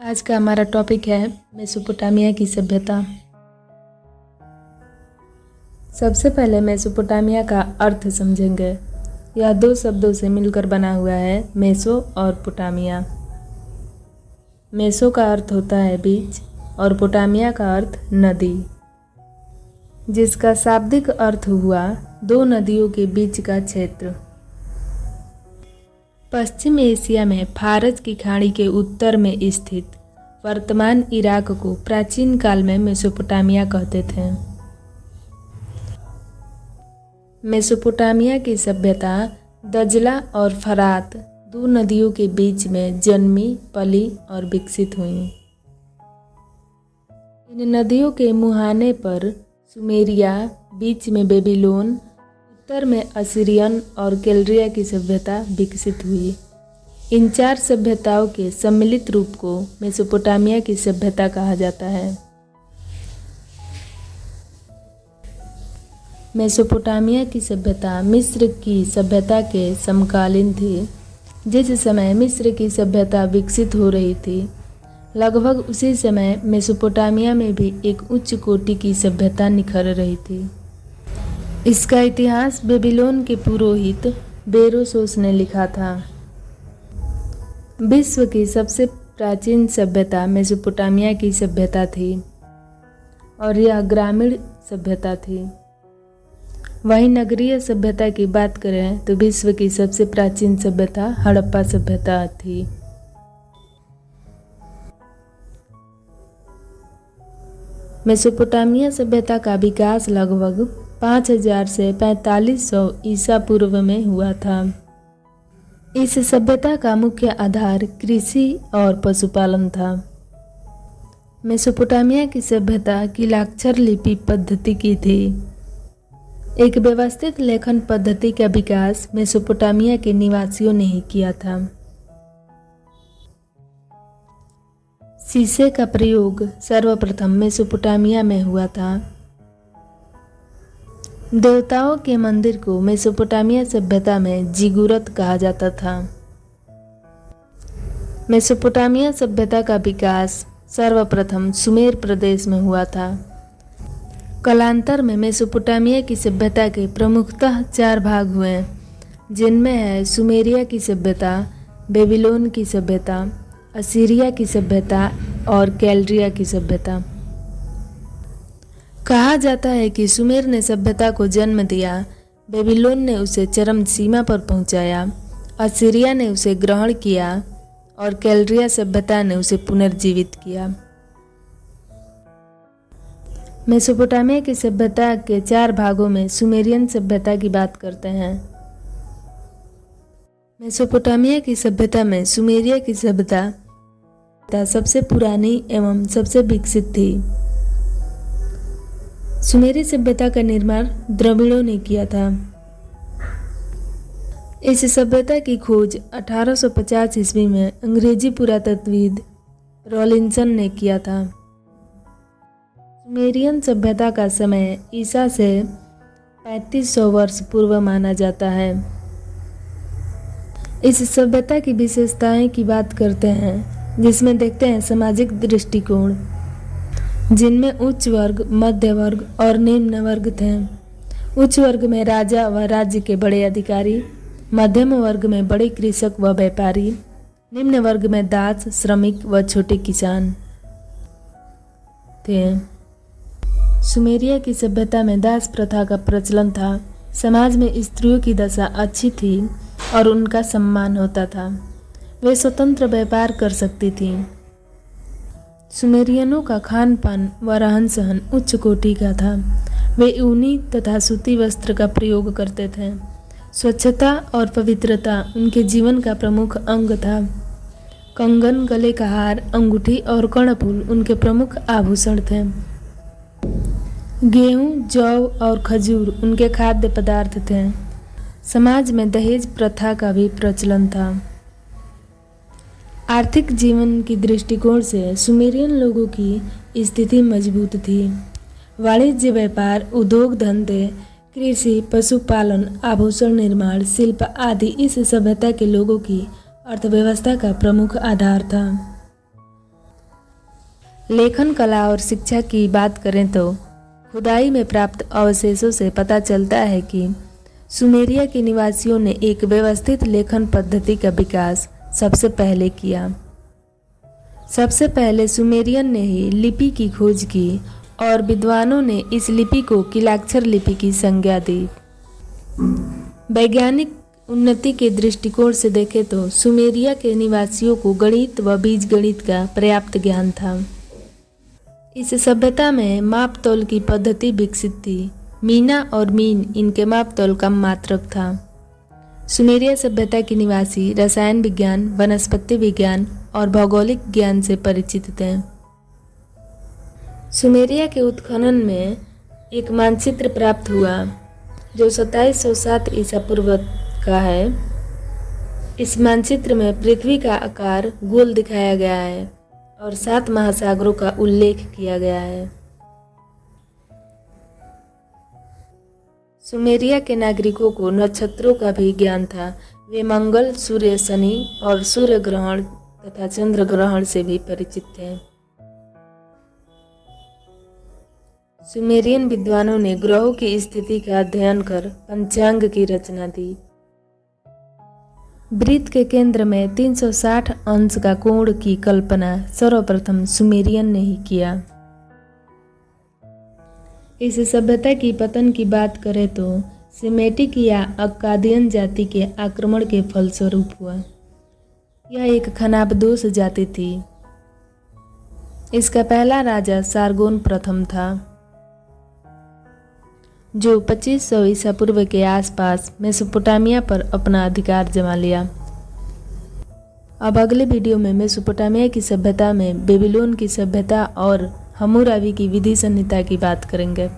आज का हमारा टॉपिक है मेसोपोटामिया की सभ्यता। सबसे पहले मेसोपोटामिया का अर्थ समझेंगे। यह दो शब्दों से मिलकर बना हुआ है, मेसो और पोटामिया। मेसो का अर्थ होता है बीच और पोटामिया का अर्थ नदी, जिसका शाब्दिक अर्थ हुआ दो नदियों के बीच का क्षेत्र। पश्चिम एशिया में फारस की खाड़ी के उत्तर में स्थित वर्तमान इराक को प्राचीन काल में मेसोपोटामिया कहते थे। मेसोपोटामिया की सभ्यता दजला और फरात दो नदियों के बीच में जन्मी, पली और विकसित हुई। इन नदियों के मुहाने पर सुमेरिया, बीच में बेबीलोन, उत्तर में असीरियन और कैल्डिया की सभ्यता विकसित हुई। इन चार सभ्यताओं के सम्मिलित रूप को मेसोपोटामिया की सभ्यता कहा जाता है। मेसोपोटामिया की सभ्यता मिस्र की सभ्यता के समकालीन थी। जिस समय मिस्र की सभ्यता विकसित हो रही थी, लगभग उसी समय मेसोपोटामिया में भी एक उच्च कोटि की सभ्यता निखर रही थी। इसका इतिहास बेबीलोन के पुरोहित बेरोसोस ने लिखा था। विश्व की सबसे प्राचीन सभ्यता मेसोपोटामिया की सभ्यता थी और यह ग्रामीण सभ्यता थी। वहीं नगरीय सभ्यता की बात करें तो विश्व की सबसे प्राचीन सभ्यता हड़प्पा सभ्यता थी। मेसोपोटामिया सभ्यता का विकास लगभग 5000 से 4500 ईसा पूर्व में हुआ था। इस सभ्यता का मुख्य आधार कृषि और पशुपालन था। मेसोपोटामिया की सभ्यता कीलाक्षर लिपि पद्धति की थी। एक व्यवस्थित लेखन पद्धति का विकास मेसोपोटामिया के निवासियों ने ही किया था। शीशे का प्रयोग सर्वप्रथम मेसोपोटामिया में हुआ था। देवताओं के मंदिर को मेसोपोटामिया सभ्यता में जिगुरत कहा जाता था। मेसोपोटामिया सभ्यता का विकास सर्वप्रथम सुमेर प्रदेश में हुआ था। कालांतर में मेसोपोटामिया की सभ्यता के प्रमुखतः चार भाग हुए, जिनमें है सुमेरिया की सभ्यता, बेबीलोन की सभ्यता, असीरिया की सभ्यता और कैल्डिया की सभ्यता। कहा जाता है कि सुमेर ने सभ्यता को जन्म दिया, बेबीलोन ने उसे चरम सीमा पर पहुंचाया, असीरिया ने उसे ग्रहण किया और कैल्डिया सभ्यता ने उसे पुनर्जीवित किया। मेसोपोटामिया की सभ्यता के चार भागों में सुमेरियन सभ्यता की बात करते हैं। मेसोपोटामिया की सभ्यता में सुमेरिया की सभ्यता सबसे पुरानी एवं सबसे विकसित थी। सुमेरी सभ्यता का निर्माण द्रविड़ों ने किया था। इस सभ्यता की खोज 1850 ईस्वी में अंग्रेजी पुरातत्वविद रॉलिंसन ने किया था। सुमेरियन सभ्यता का समय ईसा से 3500 वर्ष पूर्व माना जाता है। इस सभ्यता की विशेषताएं की बात करते हैं, जिसमें देखते हैं सामाजिक दृष्टिकोण, जिनमें उच्च वर्ग, मध्य वर्ग और निम्न वर्ग थे। उच्च वर्ग में राजा व राज्य के बड़े अधिकारी, मध्यम वर्ग में बड़े कृषक व व्यापारी, निम्न वर्ग में दास, श्रमिक व छोटे किसान थे। सुमेरिया की सभ्यता में दास प्रथा का प्रचलन था। समाज में स्त्रियों की दशा अच्छी थी और उनका सम्मान होता था। वे स्वतंत्र व्यापार कर सकती थीं। सुमेरियनों का खान पान व रहन सहन उच्च कोटि का था। वे ऊनी तथा सूती वस्त्र का प्रयोग करते थे। स्वच्छता और पवित्रता उनके जीवन का प्रमुख अंग था। कंगन, गले का हार, अंगूठी और कर्णफूल उनके प्रमुख आभूषण थे। गेहूं, जौ और खजूर उनके खाद्य पदार्थ थे। समाज में दहेज प्रथा का भी प्रचलन था। आर्थिक जीवन की दृष्टिकोण से सुमेरियन लोगों की स्थिति मजबूत थी। वाणिज्य, व्यापार, उद्योग धंधे, कृषि, पशुपालन, आभूषण निर्माण, शिल्प आदि इस सभ्यता के लोगों की अर्थव्यवस्था का प्रमुख आधार था। लेखन कला और शिक्षा की बात करें तो खुदाई में प्राप्त अवशेषों से पता चलता है कि सुमेरिया के निवासियों ने एक व्यवस्थित लेखन पद्धति का विकास सबसे पहले किया। सबसे पहले सुमेरियन ने ही लिपि की खोज की और विद्वानों ने इस लिपि को किलाक्षर लिपि की संज्ञा दी। वैज्ञानिक उन्नति के दृष्टिकोण से देखें तो सुमेरिया के निवासियों को गणित व बीजगणित का पर्याप्त ज्ञान था। इस सभ्यता में माप तौल की पद्धति विकसित थी। मीना और मीन इनके माप तौल का मात्रक था। सुमेरिया सभ्यता के निवासी रसायन विज्ञान, वनस्पति विज्ञान और भौगोलिक ज्ञान से परिचित थे। सुमेरिया के उत्खनन में एक मानचित्र प्राप्त हुआ जो 2707 ईसा पूर्व का है। इस मानचित्र में पृथ्वी का आकार गोल दिखाया गया है और 7 महासागरों का उल्लेख किया गया है। सुमेरिया के नागरिकों को नक्षत्रों का भी ज्ञान था। वे मंगल, सूर्य, शनि और सूर्य ग्रहण तथा चंद्र ग्रहण से भी परिचित थे। सुमेरियन विद्वानों ने ग्रहों की स्थिति का अध्ययन कर पंचांग की रचना दी। वृत्त के केंद्र में 360 अंश का कोण की कल्पना सर्वप्रथम सुमेरियन ने ही किया। इस सभ्यता की पतन की बात करें तो सेमेटिक या अक्कादियन जाति के आक्रमण के फलस्वरूप हुआ। यह एक खनाबदोश जाति थी। इसका पहला राजा सारगोन प्रथम था, जो 2500 ईसा पूर्व के आसपास मेसोपोटामिया पर अपना अधिकार जमा लिया। अब अगले वीडियो में मेसोपोटामिया की सभ्यता में बेबीलोन की सभ्यता और हम्मुराबी की विधि संहिता की बात करेंगे।